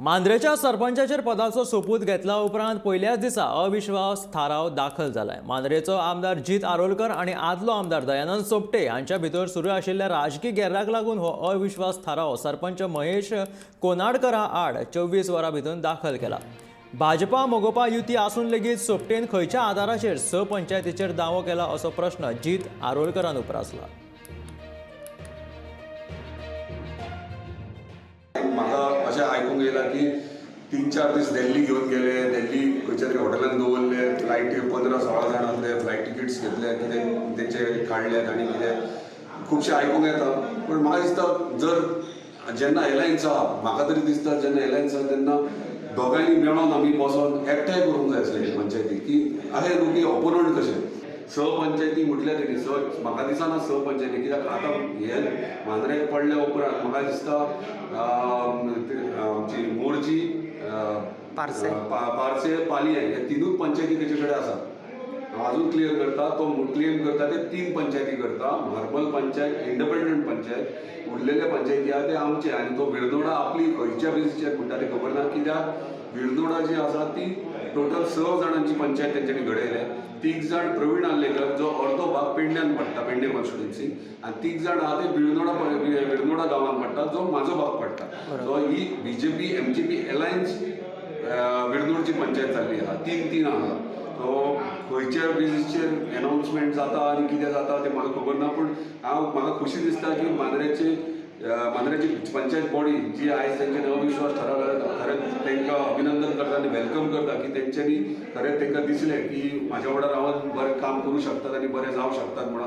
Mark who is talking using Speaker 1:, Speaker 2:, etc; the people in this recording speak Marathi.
Speaker 1: मांद्रेच्या सरपंचाचेर पदाचो सोपूत घेतला उपरांत पयल्याच दिसा अविश्वास थाराव दाखल जालाय। मांद्रेचो आमदार जीत आरोलकर आणि आदलो आमदार दयानंद सोपटे हांच्या भितर सुरू आशिल्ल्या राजकीय गॅराक लागून हो अविश्वास थाराव सरपंच महेश कोनाडकरा आड 24 वरां भितर दाखल केला। भाजपा मोगोपा युती आसून लेगीत सोपटेन खंयच्या आदाराचेर स पंचायतीचेर दावो केला असो प्रश्न जीत आरोलकरान उपरासला।
Speaker 2: म्हाका अशें आयकूंक येयलां की 3-4 दीस दिल्ली घेवन गेले, दिल्ली खंयच्या तरी हॉटेलांत दवरले, फ्लायटी 15-16 जाण आसले, फ्लायट टिकेट्स घेतले, कितें तेंचे काडले आनी कितें खुबशें आयकूंक येता। पूण म्हाका दिसता जर जेन्ना एलायन्स आहा, म्हाका तरी दिसता जेन्ना एलायन्स आहा तेन्ना दोगांयनी मेळोन आमी बसोन एकठांय करूंक जाय आसलें पंचायती की अहें न्हू की ऑपोनंट कशें स पंचायती म्हटल्या तरी म्हाका दिसना स पंचायती, कित्याक आतां हे मांद्रेक पडल्या उपरांत म्हाका दिसता आमची मोरजी, पारसे, पालये हे तिनूच पंचायती तेचे कडेन आसा। हांव अजून क्लियर करता, तो क्लेम करता ते 3 पंचायती करता, मार्बल पंचायत, इंडिपेंडंट पंचायत, उरलेले पंचायती आहा ते आमचे, आनी तो विर्नोडा आपली खंयच्या बेसीचेर म्हणटा ते खबर ना, कित्याक विर्नोडा जी आसा ती टोटल 6 जाणांची पंचायत तेंच्यांनी घडयल्या। 3 जाण प्रवीण आल्लेकर जो अर्दो भाग पेडण्यान पडटा, पेडणे कॉन्स्टिट्युन्सी, आनी 3 जाण आहा ते विर्नोडा गांवांत पडटा जो म्हाजो भाग पडटा। सो ही बीजेपी एमजीपी एलायन्स विर्नोडची पंचायत जाल्ली आहा, 3 आहा। सो खंयच्या बेसीसचेर अनाउन्समेंट जाता आनी कितें जाता तें म्हाका खबर ना, पूण म्हाका खुशी दिसता की मांद्रेची पंचायत बॉडी जी आयज तेंच्यानी अविश्वास थाराव खरेंच तांकां अभिनंदन करता आनी वेलकम करता की तेंच्यांनी खरेंच तांकां दिसलें की म्हाज्या वांगडा रावन बरें काम करूं शकतात आनी बरें जावं शकतात म्हणून।